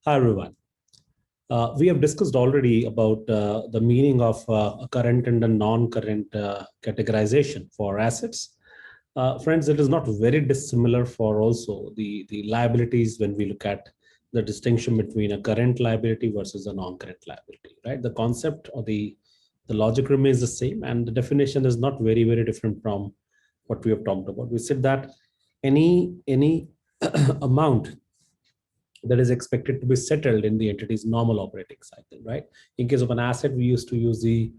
Hi, everyone. We have discussed already about the meaning of a current and a non-current categorization for assets. Friends, it is not very dissimilar for also the liabilities when we look at the distinction between a current liability versus a non-current liability, right? The concept or the logic remains the same, and the definition is not very different from what we have talked about. We said that any amount that is expected to be settled in the entity's normal operating cycle, right? In case of an asset, we used to use the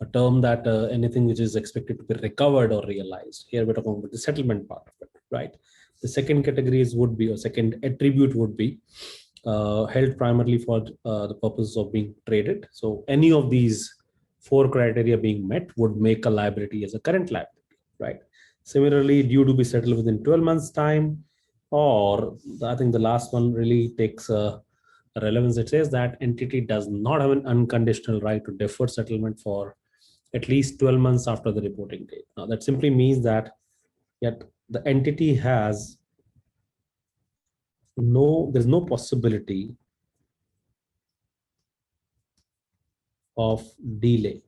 a term that anything which is expected to be recovered or realized. Here we're talking about the settlement part of it, right? The second categories would be, or second attribute would be held primarily for the purpose of being traded. So any of these four criteria being met would make a liability as a current liability, right? Similarly, due to be settled within 12 months time, or I think the last one really takes relevance. It says that entity does not have an unconditional right to defer settlement for at least 12 months after the reporting date. Now, that simply means that yet the entity has there's no possibility of delay,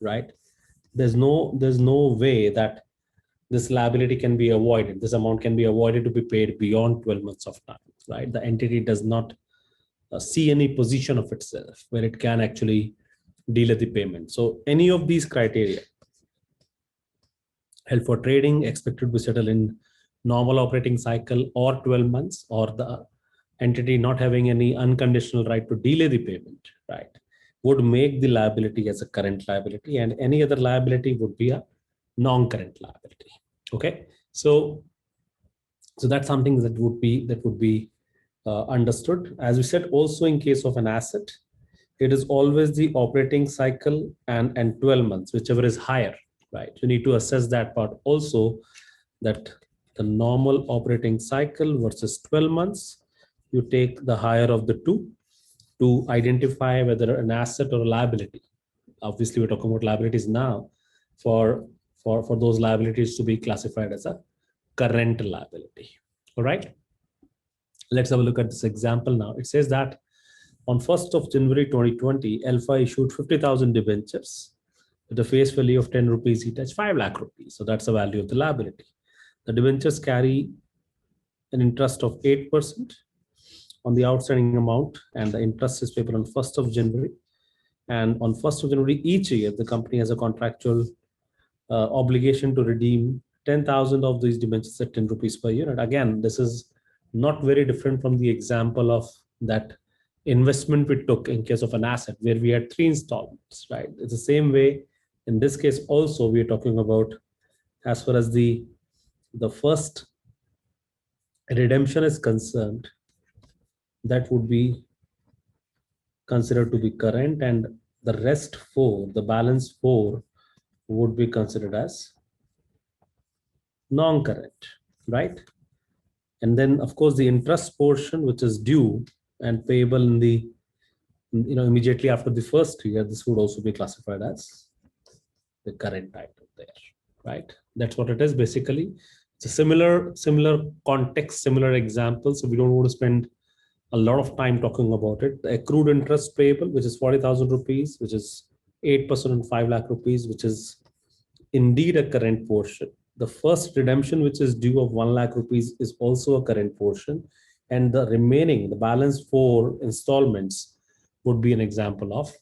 right? There's no way that this liability can be avoided. This amount can be avoided to be paid beyond 12 months of time, right? The entity does not see any position of itself where it can actually delay the payment. So any of these criteria held for trading, expected to be settled in normal operating cycle or 12 months, or the entity not having any unconditional right to delay the payment, right, would make the liability as a current liability, and any other liability would be a non-current liability. Okay, so that's something that would be understood. As we said, also in case of an asset, it is always the operating cycle and 12 months, whichever is higher, right? You need to assess that part also, that the normal operating cycle versus 12 months, you take the higher of the two to identify whether an asset or a liability. Obviously, we're talking about liabilities now, for for those liabilities to be classified as a current liability. All right, let's have a look at this example now. It says that on 1st of January 2020, Alpha issued 50,000 debentures with a face value of 10 rupees each, that's 5 lakh rupees. So that's the value of the liability. The debentures carry an interest of 8% on the outstanding amount, and the interest is payable on 1st of January. And on 1st of January each year, the company has a contractual obligation to redeem 10,000 of these debentures at 10 rupees per unit. Again, this is not very different from the example of that investment we took in case of an asset where we had 3 installments, right? It's the same way in this case also. We are talking about, as far as the first redemption is concerned, that would be considered to be current, and the rest 4, the balance 4, would be considered as non-current, right? And then of course the interest portion, which is due and payable in the immediately after the first year, this would also be classified as the current item there, right? That's what it is basically. It's a similar context, similar example, so we don't want to spend a lot of time talking about it. The accrued interest payable, which is 40,000 rupees, which is 8% on 5 lakh rupees, which is indeed a current portion. The first redemption, which is due of 1 lakh rupees, is also a current portion. And the remaining, the balance 4 installments, would be an example of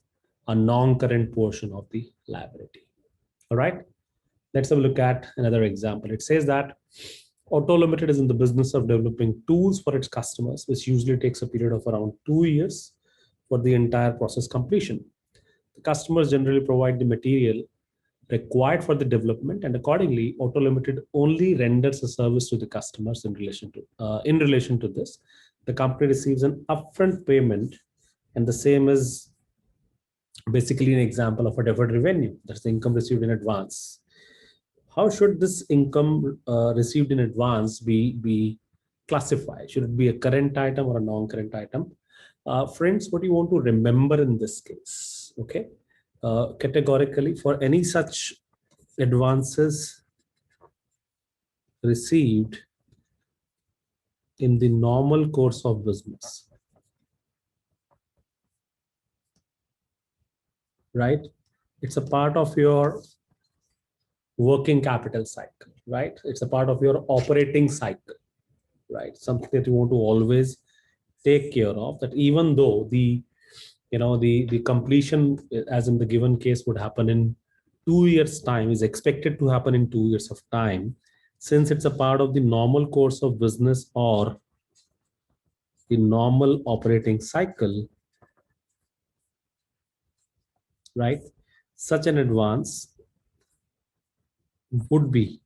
a non-current portion of the liability. All right, let's have a look at another example. It says that Auto Limited is in the business of developing tools for its customers, which usually takes a period of around 2 years for the entire process completion. The customers generally provide the material required for the development, and accordingly, Auto Limited only renders a service to the customers in relation to this. The company receives an upfront payment, and the same is basically an example of a deferred revenue. That's the income received in advance. How should this income received in advance be classified? Should it be a current item or a non-current item? Friends, what you want to remember in this case, okay? Categorically, for any such advances received in the normal course of business, right? It's a part of your working capital cycle, right? It's a part of your operating cycle, right? Something that you want to always take care of, that even though the completion, as in the given case, would happen in 2 years time, is expected to happen in 2 years of time, since it's a part of the normal course of business or the normal operating cycle, right? Such an advance would be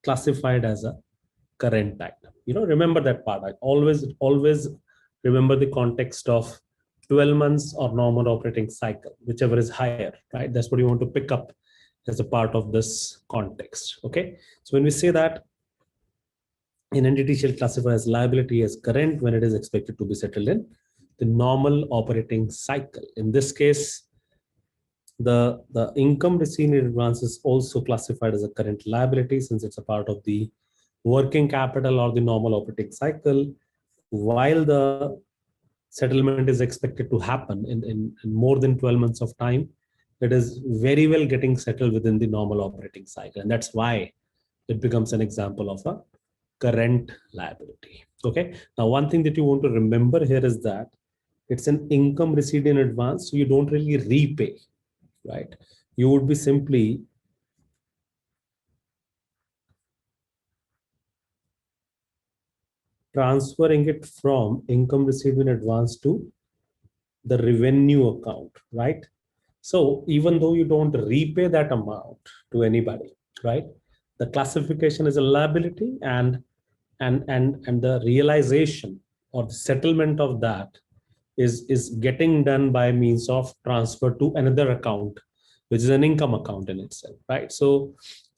classified as a current item. Remember that part. I always remember the context of 12 months or normal operating cycle, whichever is higher, right? That's what you want to pick up as a part of this context. Okay. So when we say that an entity shall classify as liability as current when it is expected to be settled in the normal operating cycle. In this case, the income received in advance is also classified as a current liability, since it's a part of the working capital or the normal operating cycle, while the settlement is expected to happen in more than 12 months of time. It is very well getting settled within the normal operating cycle, and that's why it becomes an example of a current liability. Okay. Now, one thing that you want to remember here is that it's an income received in advance, so you don't really repay, right? You would be simply transferring it from income received in advance to the revenue account, right? So even though you don't repay that amount to anybody, right? The classification is a liability, and the realization or the settlement of that is getting done by means of transfer to another account, which is an income account in itself, right? So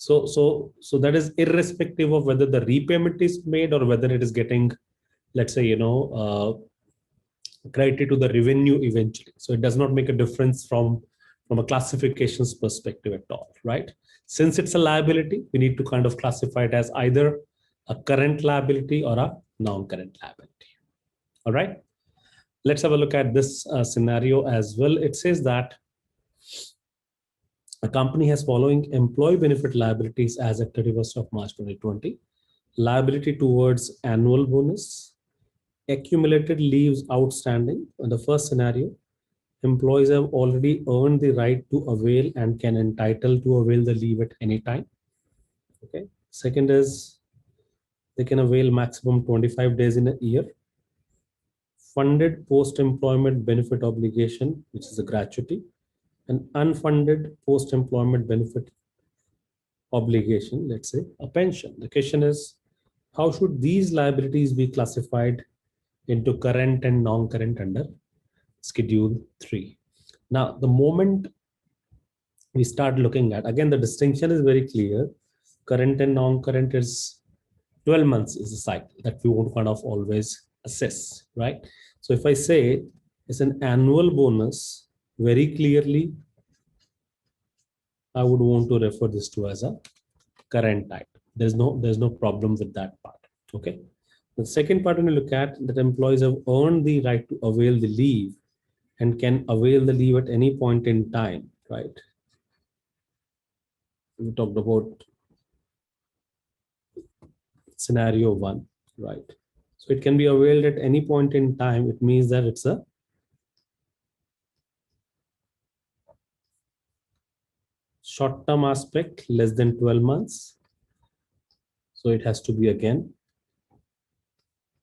that is irrespective of whether the repayment is made or whether it is getting, let's say, credited to the revenue eventually. So it does not make a difference from a classifications perspective at all, right? Since it's a liability, we need to kind of classify it as either a current liability or a non-current liability. All right. Let's have a look at this scenario as well. It says that a company has following employee benefit liabilities as at 31st of March 2020. Liability towards annual bonus, accumulated leaves outstanding. In the first scenario, employees have already earned the right to avail and can entitle to avail the leave at any time. Okay. Second is they can avail maximum 25 days in a year. Funded post-employment benefit obligation, which is a gratuity, and unfunded post-employment benefit obligation, let's say a pension. The question is, how should these liabilities be classified into current and non-current under Schedule 3? Now, the moment we start looking at, again, the distinction is very clear. Current and non-current is 12 months is a cycle that we want to kind of always assess, right? So if I say it's an annual bonus, very clearly, I would want to refer this to as a current item. There's no problem with that part. Okay. The second part, when you look at that, employees have earned the right to avail the leave and can avail the leave at any point in time, right? We talked about scenario one, right? So it can be availed at any point in time. It means that it's a short-term aspect, less than 12 months. So it has to be again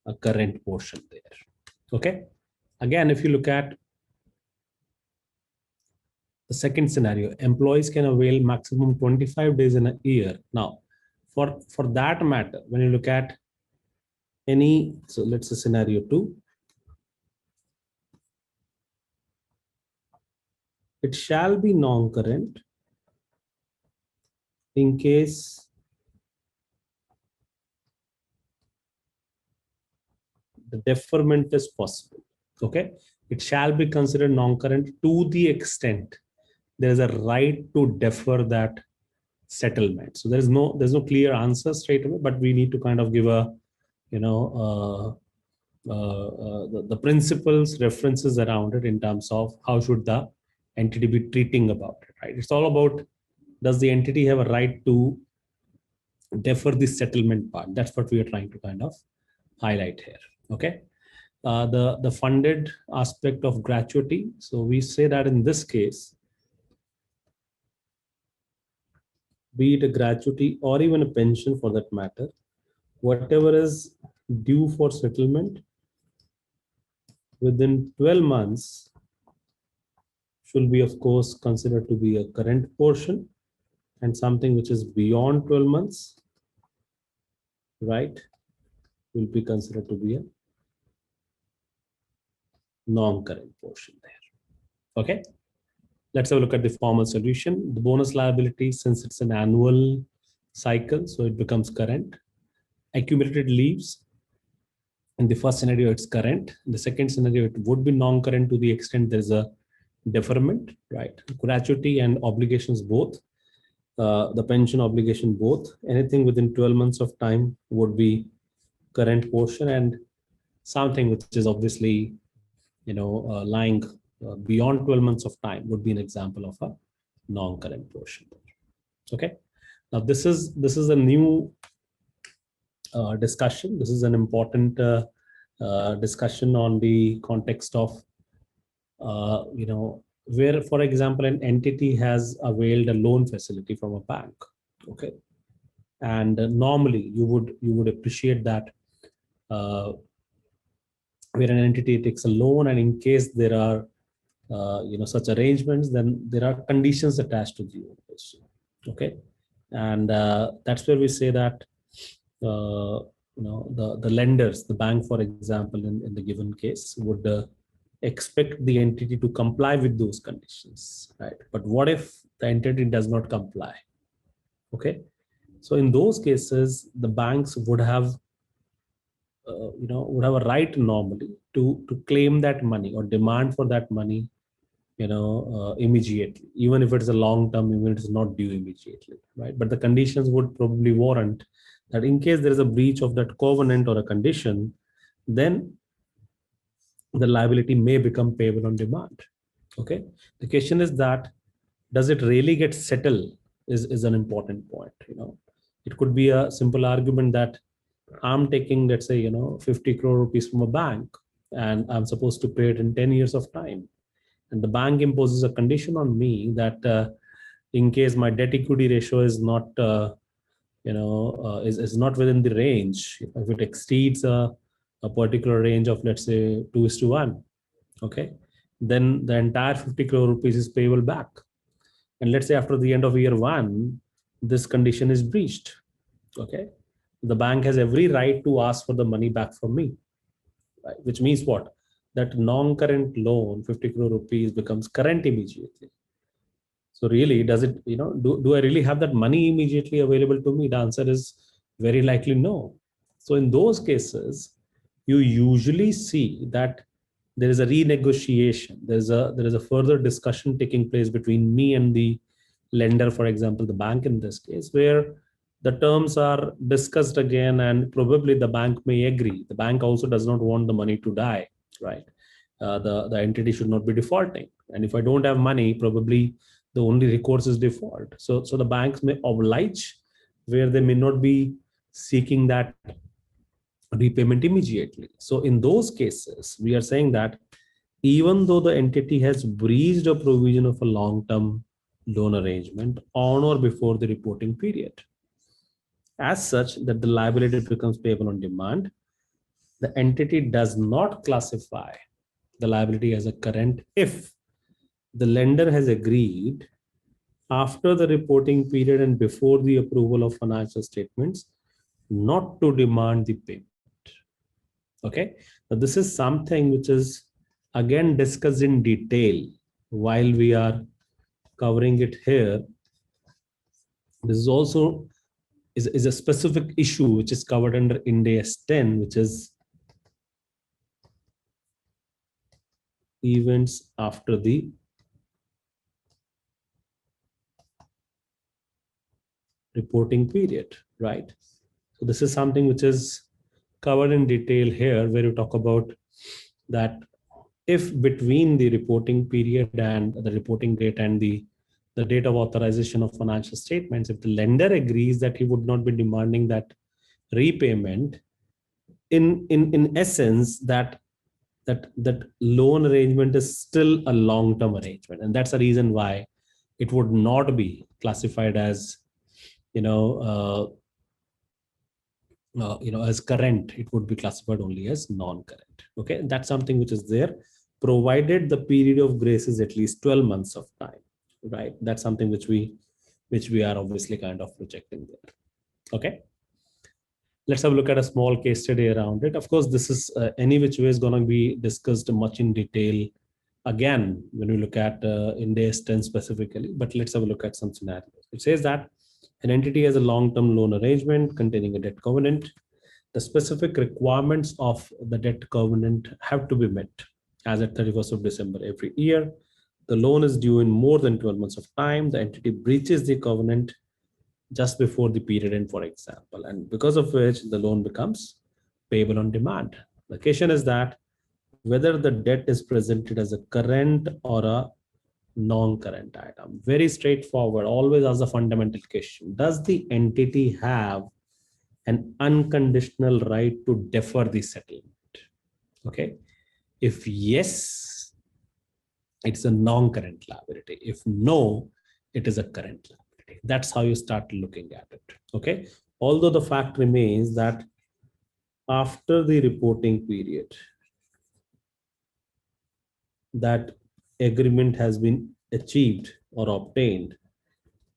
a current portion there. Okay. Again, if you look at the second scenario, employees can avail maximum 25 days in a year. Now, for that matter, when you look at any, so let's say scenario two, it shall be non-current in case the deferment is possible. Okay. It shall be considered non-current to the extent there is a right to defer that settlement. So there's no clear answer straight away, but we need to kind of give a, the principles, references around it in terms of how should the entity be treating about it, right? It's all about, does the entity have a right to defer the settlement part? That's what we are trying to kind of highlight here. Okay. The funded aspect of gratuity. So we say that in this case, be it a gratuity or even a pension for that matter, whatever is due for settlement within 12 months should be, of course, considered to be a current portion, and something which is beyond 12 months, right, will be considered to be a non-current portion there. Okay. Let's have a look at the formal solution. The bonus liability, since it's an annual cycle, so it becomes current. Accumulated leaves, in the first scenario, it's current. In the second scenario, it would be non-current to the extent there's a deferment, right? Gratuity and obligations both, the pension obligation both, anything within 12 months of time would be current portion, and something which is obviously, lying beyond 12 months of time would be an example of a non-current portion. Okay. Now this is a new discussion. This is an important discussion on the context of, where, for example, an entity has availed a loan facility from a bank. Okay. And normally you would appreciate that, where an entity takes a loan, and in case there are such arrangements, then there are conditions attached to the loan also. Okay. And that's where we say that the lenders, the bank, for example, in the given case, would expect the entity to comply with those conditions, right? But what if the entity does not comply? Okay. So in those cases, the banks would have would have a right normally to claim that money or demand for that money, immediately, even if it's a long term, even if it's not due immediately, right? But the conditions would probably warrant that in case there is a breach of that covenant or a condition, then the liability may become payable on demand. Okay. The question is that, does it really get settled is an important point. It could be a simple argument that I'm taking, let's say, 50 crore rupees from a bank, and I'm supposed to pay it in 10 years of time. And the bank imposes a condition on me that in case my debt equity ratio is not, is not within the range, if it exceeds a particular range of, let's say, 2:1, okay, then the entire 50 crore rupees is payable back. And let's say after the end of year one, this condition is breached. Okay. The bank has every right to ask for the money back from me, right? Which means what? That non-current loan, 50 crore rupees, becomes current immediately. So really, does it, do I really have that money immediately available to me? The answer is very likely no. So in those cases, you usually see that there is a renegotiation. There is a further discussion taking place between me and the lender, for example, the bank in this case, where the terms are discussed again, and probably the bank may agree. The bank also does not want the money to die, right? The entity should not be defaulting. And if I don't have money, probably the only recourse is default. So the banks may oblige where they may not be seeking that repayment immediately. So in those cases, we are saying that even though the entity has breached a provision of a long-term loan arrangement on or before the reporting period, as such that the liability becomes payable on demand, the entity does not classify the liability as a current if the lender has agreed after the reporting period and before the approval of financial statements not to demand the payment. Okay. Now this is something which is again discussed in detail while we are covering it here. This is also is a specific issue which is covered under Ind AS 10, which is events after the reporting period, right? So this is something which is covered in detail here, where you talk about that if between the reporting period and the reporting date and the date of authorization of financial statements, if the lender agrees that he would not be demanding that repayment, in essence, that loan arrangement is still a long-term arrangement, and that's the reason why it would not be classified as, you know, as current. It would be classified only as non-current. Okay, that's something which is there, provided the period of grace is at least 12 months of time, right? That's something which we are obviously kind of projecting there. Okay, let's have a look at a small case study around it. Of course, this is any which way is going to be discussed much in detail again when we look at Ind AS 10 specifically, but let's have a look at some scenarios. It says that an entity has a long-term loan arrangement containing a debt covenant. The specific requirements of the debt covenant have to be met as at 31st of December every year. The loan is due in more than 12 months of time. The entity breaches the covenant just before the period end, for example, and because of which the loan becomes payable on demand. The question is that whether the debt is presented as a current or a non-current item. Very straightforward, always as a fundamental question. Does the entity have an unconditional right to defer the settlement? Okay. If yes, it's a non-current liability. If no, it is a current liability. That's how you start looking at it. Okay. Although the fact remains that after the reporting period, that agreement has been achieved or obtained.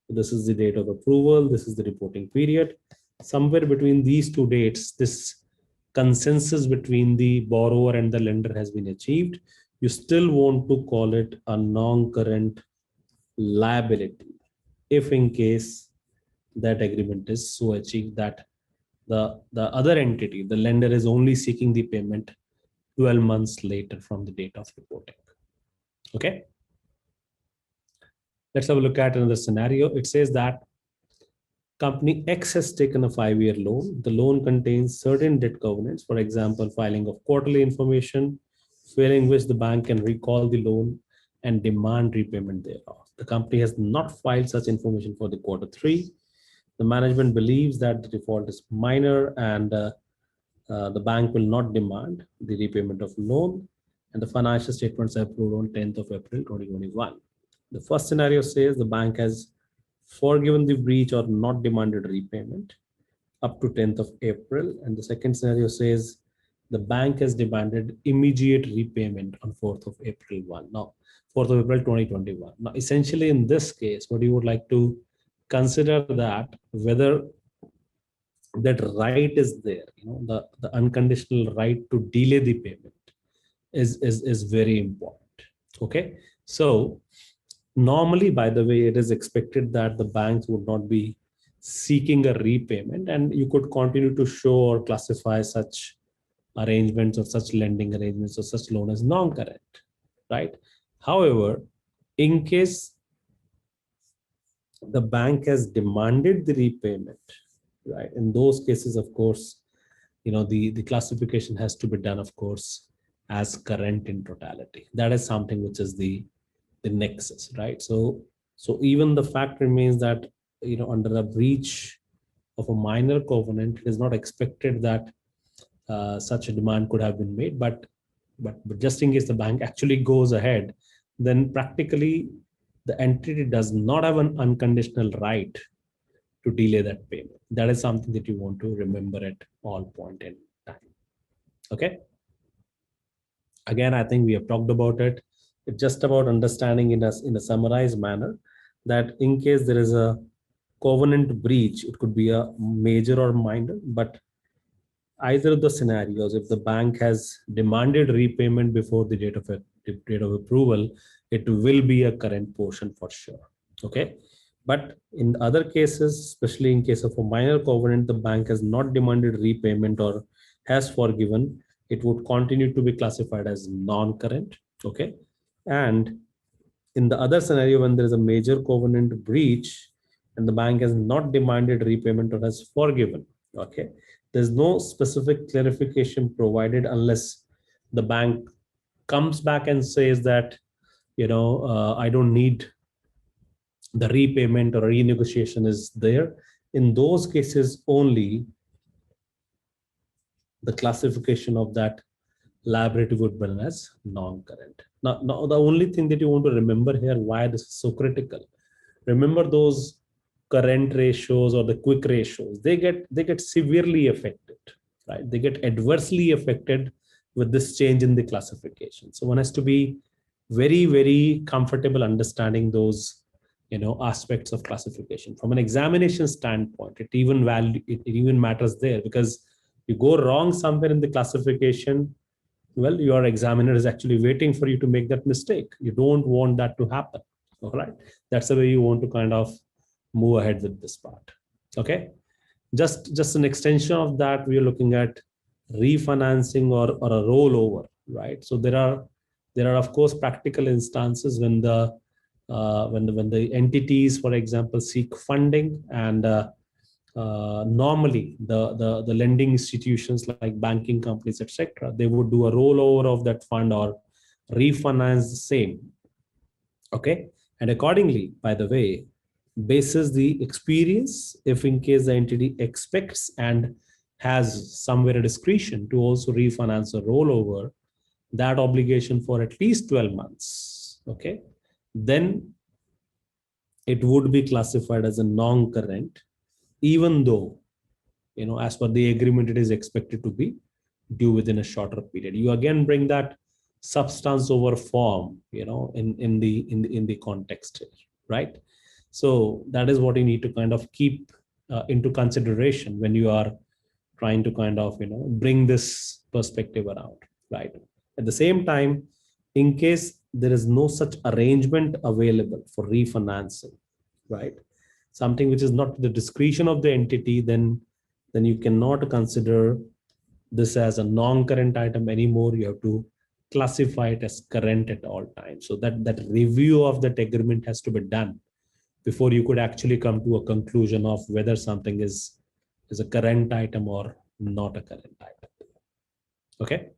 This is the date of approval. This is the reporting period. Somewhere between these two dates, this consensus between the borrower and the lender has been achieved. You still want to call it a non-current liability if in case that agreement is so achieved that the other entity, the lender, is only seeking the payment 12 months later from the date of reporting. Okay. Let's have a look at another scenario. It says that company X has taken a 5-year loan. The loan contains certain debt covenants, for example, filing of quarterly information, failing which the bank can recall the loan and demand repayment thereof. The company has not filed such information for the Q3. The management believes that the default is minor and the bank will not demand the repayment of loan, and the financial statements are approved on 10th of April 2021. The first scenario says the bank has forgiven the breach or not demanded repayment up to 10th of April. And the second scenario says the bank has demanded immediate repayment on 4th of April 1. Now, 4th of April 2021. Now, essentially in this case, what you would like to consider that whether that right is there, the unconditional right to delay the payment is very important. Okay. So normally, by the way, it is expected that the banks would not be seeking a repayment, and you could continue to show or classify such arrangements or such lending arrangements or such loan as non-current, right? However, in case the bank has demanded the repayment, right? In those cases, of course, the classification has to be done, of course, as current in totality. That is something which is the nexus, right? So even the fact remains that under a breach of a minor covenant, it is not expected that such a demand could have been made, but just in case the bank actually goes ahead, then practically the entity does not have an unconditional right to delay that payment. That is something that you want to remember at all point in time. Okay. Again, I think we have talked about it. It's just about understanding in a summarized manner that in case there is a covenant breach, it could be a major or minor, but either of the scenarios, if the bank has demanded repayment before the date of approval, it will be a current portion for sure. Okay. But in other cases, especially in case of a minor covenant, the bank has not demanded repayment or has forgiven, it would continue to be classified as non-current. Okay. And in the other scenario, when there is a major covenant breach and the bank has not demanded repayment or has forgiven, okay, there's no specific clarification provided unless the bank comes back and says that, I don't need the repayment or renegotiation is there, in those cases only the classification of that liability would be as non-current. Now, the only thing that you want to remember here, why this is so critical, remember those current ratios or the quick ratios, they get severely affected, right? They get adversely affected with this change in the classification. So one has to be very, very comfortable understanding those aspects of classification. From an examination standpoint, it even matters there, because you go wrong somewhere in the classification, well, your examiner is actually waiting for you to make that mistake. You don't want that to happen. All right. That's the way you want to kind of move ahead with this part. Okay. Just an extension of that, we are looking at refinancing or a rollover, right? So there are of course practical instances when the entities, for example, seek funding, and normally the lending institutions like banking companies, etc., they would do a rollover of that fund or refinance the same. Okay. And accordingly, by the way, basis the experience, if in case the entity expects and has somewhere a discretion to also refinance or rollover that obligation for at least 12 months, okay, then it would be classified as a non-current, even though, as per the agreement, it is expected to be due within a shorter period. You again bring that substance over form, in the context here, right? So that is what you need to kind of keep into consideration when you are trying to kind of bring this perspective around, right? At the same time, in case there is no such arrangement available for refinancing, right, something which is not the discretion of the entity, then you cannot consider this as a non-current item anymore. You have to classify it as current at all times. So that review of that agreement has to be done before you could actually come to a conclusion of whether something is a current item or not a current item. Okay,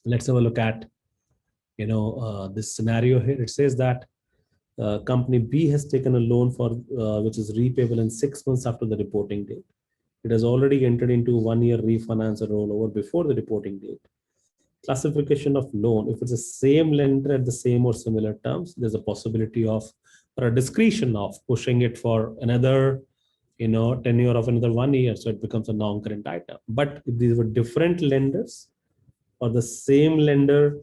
let's have a look at this scenario here. It says that company B has taken a loan for which is repayable in 6 months after the reporting date. It has already entered into 1 year refinance or rollover before the reporting date. Classification of loan, if it's the same lender at the same or similar terms, there's a possibility of, or a discretion of, pushing it for another tenure of another 1 year, so it becomes a non-current item. But if these were different lenders or the same lender,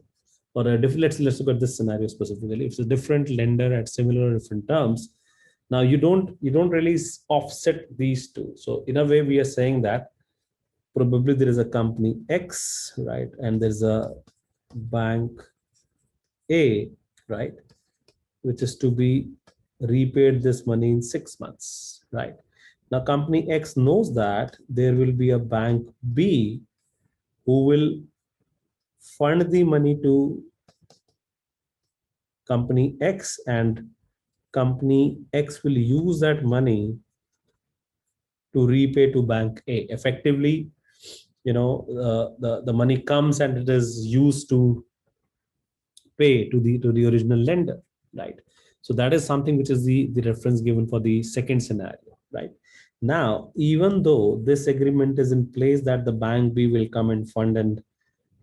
or a different, let's look at this scenario specifically. If it's a different lender at similar or different terms, now you don't really offset these two. So in a way, we are saying that probably there is a company X, right, and there's a bank A, right, which is to be repaid this money in 6 months, right? Now company X knows that there will be a bank B who will fund the money to company X, and company X will use that money to repay to bank A. Effectively, the money comes and it is used to pay to the original lender, right? So that is something which is the reference given for the second scenario, right? Now, even though this agreement is in place that the bank B will come and fund, and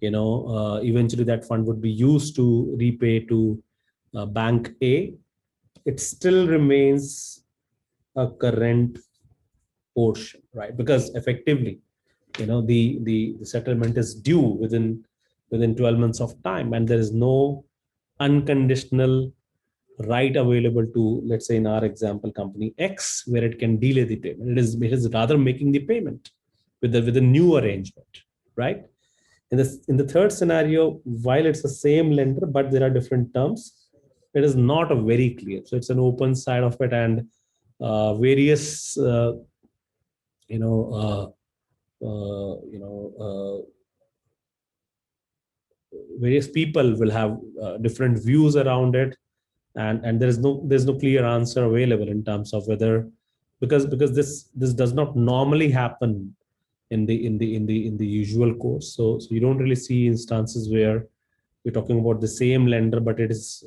eventually that fund would be used to repay to bank A, it still remains a current portion, right? Because effectively, the settlement is due within 12 months of time, and there is no unconditional right available to, let's say in our example, company X, where it can delay the payment. It is rather making the payment with the new arrangement, right? In the third scenario, while it's the same lender but there are different terms, it is not a very clear. So it's an open side of it, and various you know uh, various people will have different views around it, and there's no clear answer available in terms of whether, because this does not normally happen in the usual course. So you don't really see instances where we're talking about the same lender, but it is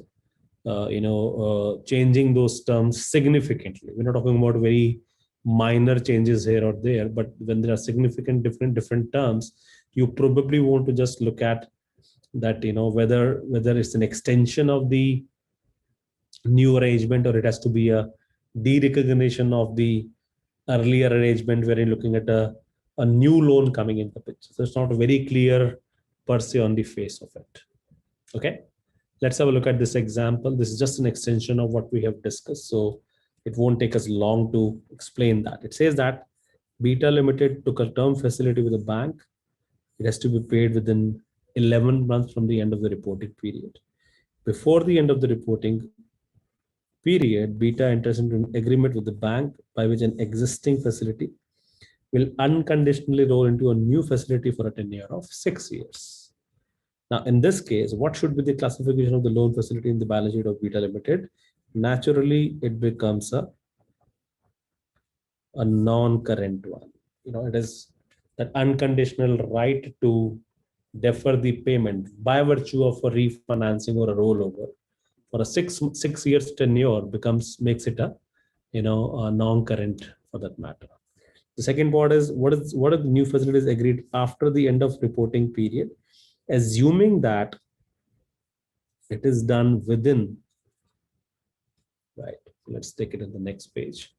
changing those terms significantly. We're not talking about very minor changes here or there, but when there are significant different terms, you probably want to just look at that, whether it's an extension of the new arrangement or it has to be a de-recognition of the earlier arrangement where you're looking at a new loan coming in the picture. So it's not very clear per se on the face of it. Okay, let's have a look at this example. This is just an extension of what we have discussed, so it won't take us long to explain that. It says that Beta Limited took a term facility with a bank. It has to be paid within 11 months from the end of the reporting period. Before the end of the reporting period, Beta enters into an agreement with the bank by which an existing facility will unconditionally roll into a new facility for a tenure of 6 years. Now, in this case, what should be the classification of the loan facility in the balance sheet of Beta Limited? Naturally, it becomes a non-current one. It is that unconditional right to defer the payment by virtue of a refinancing or a rollover for a six years tenure makes it a non-current for that matter. The second part is what are the new facilities agreed after the end of reporting period, assuming that it is done within, right? Let's take it to the next page,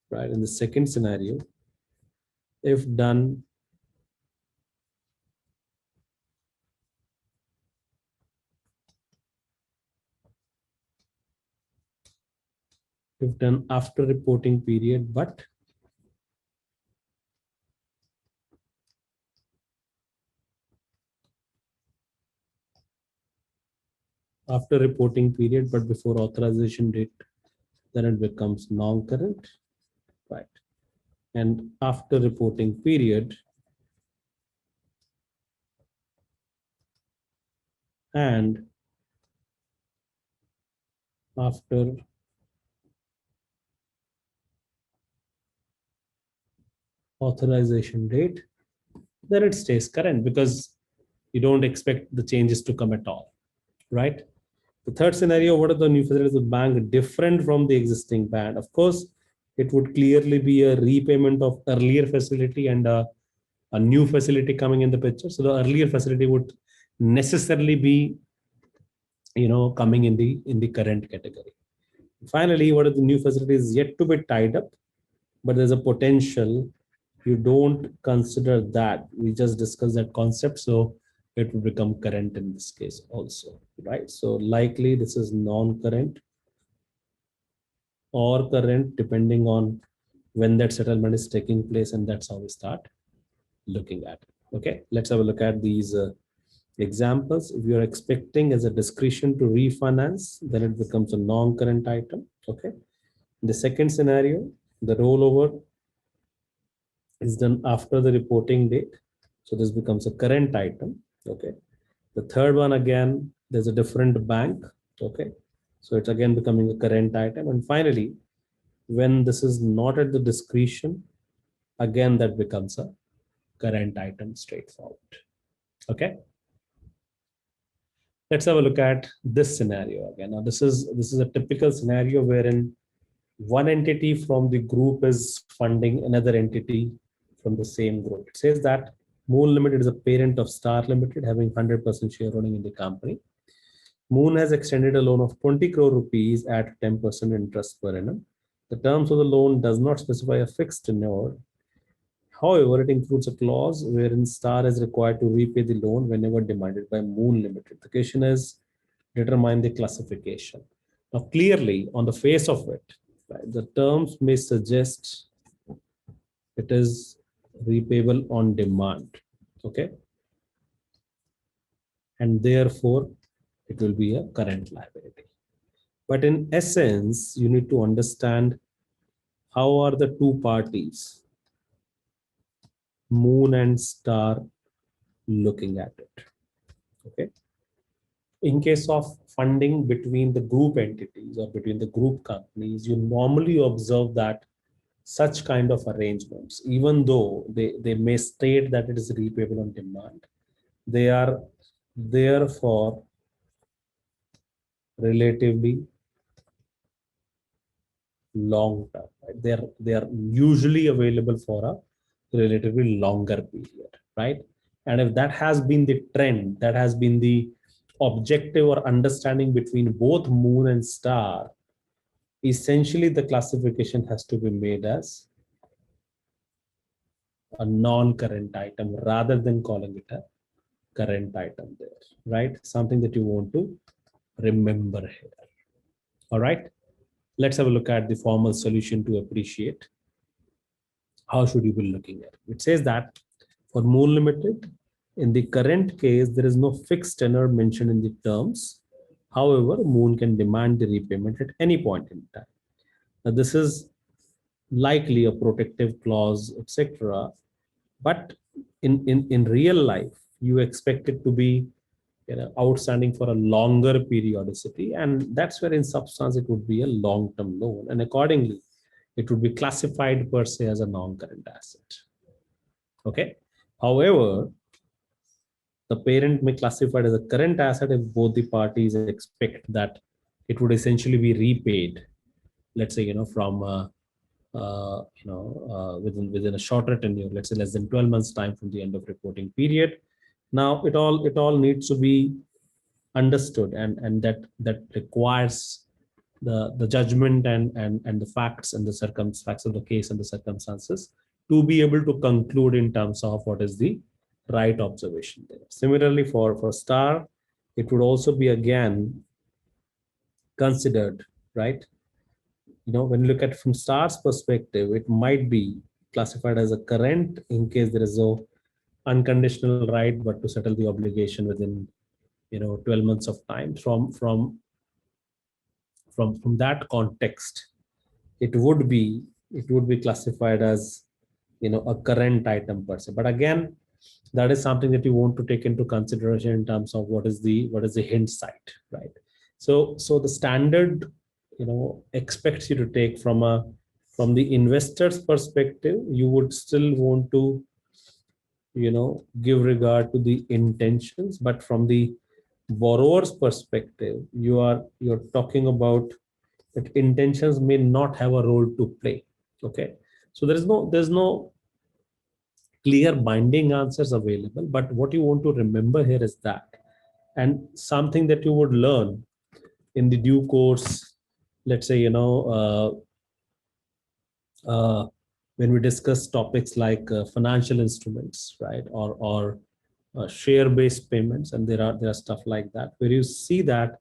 right? In the second scenario, if done after reporting period, but after reporting period, but before authorization date, then it becomes non-current, right? And after reporting period and after authorization date, then it stays current because you don't expect the changes to come at all, right? The third scenario, what are the new facilities of the bank different from the existing band? Of course, it would clearly be a repayment of earlier facility and a new facility coming in the picture. So the earlier facility would necessarily be, coming in the current category. Finally, what are the new facilities yet to be tied up, but there's a potential. You don't consider that. We just discussed that concept, so it will become current in this case also, right? So likely this is non-current or current depending on when that settlement is taking place, and that's how we start looking at it. Okay, let's have a look at these examples. If you're expecting as a discretion to refinance, then it becomes a non-current item. Okay, in the second scenario, the rollover is done after the reporting date, so this becomes a current item. Okay, the third one, again, there's a different bank. Okay, so it's again becoming a current item. And finally, when this is not at the discretion, again that becomes a current item, straightforward. Okay, let's have a look at this scenario again. Now this is a typical scenario wherein one entity from the group is funding another entity from the same group. It says that Moon Limited is a parent of Star Limited, having 100% shareholding in the company. Moon has extended a loan of 20 crore rupees at 10% interest per annum. The terms of the loan does not specify a fixed tenure. However, it includes a clause wherein Star is required to repay the loan whenever demanded by Moon Limited. The question is, determine the classification. Now, clearly, on the face of it, right, the terms may suggest it is repayable on demand. Okay, and therefore it will be a current liability. But in essence, you need to understand how are the two parties, Moon and Star, looking at it. Okay, in case of funding between the group entities or between the group companies, you normally observe that such kind of arrangements, even though they may state that it is repayable on demand, they are therefore relatively long term. Right? They are usually available for a relatively longer period, right? And if that has been the trend, that has been the objective or understanding between both moon and star, essentially the classification has to be made as a non-current item rather than calling it a current item there, right? Something that you want to remember here. All right. Let's have a look at the formal solution to appreciate how should you be looking at it. It says that for Moon Limited, in the current case, there is no fixed tenor mentioned in the terms. However, Moon can demand the repayment at any point in time. Now, this is likely a protective clause, etc. But in real life, you expect it to be outstanding for a longer periodicity, and that's where in substance it would be a long-term loan, and accordingly it would be classified per se as a non-current asset. Okay. However, the parent may classify it as a current asset if both the parties expect that it would essentially be repaid, let's say from within a shorter tenure, let's say less than 12 months time from the end of reporting period. Now it all needs to be understood, and that requires the judgment and the facts and the facts of the case and the circumstances to be able to conclude in terms of what is the right observation there. Similarly, for star, it would also be again considered, right? When you look at it from star's perspective, it might be classified as a current in case there is no unconditional right but to settle the obligation within 12 months of time. From that context, it would be classified as a current item per se. But again, that is something that you want to take into consideration in terms of what is the hindsight, right? So the standard expects you to take from the investor's perspective. You would still want to give regard to the intentions, but from the borrower's perspective, you're talking about that intentions may not have a role to play. Okay. So there's no clear binding answers available, but what you want to remember here is that, and something that you would learn in the due course, let's say when we discuss topics like financial instruments, right, or share based payments, and there are stuff like that where you see that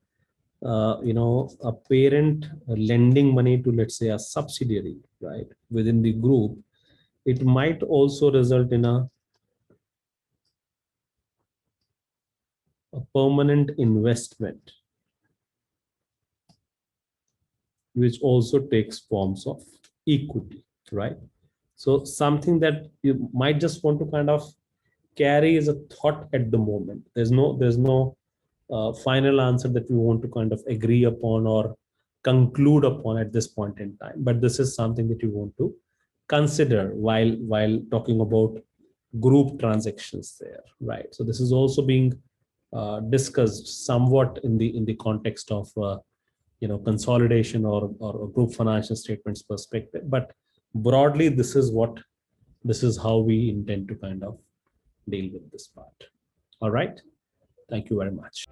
a parent lending money to, let's say, a subsidiary, right, within the group, it might also result in a permanent investment, which also takes forms of equity, right? So something that you might just want to kind of carry as a thought at the moment. There's no final answer that we want to kind of agree upon or conclude upon at this point in time. But this is something that you want to consider while talking about group transactions there, right? So this is also being discussed somewhat in the context of consolidation or group financial statements perspective. But broadly, this is how we intend to kind of deal with this part. All right. Thank you very much.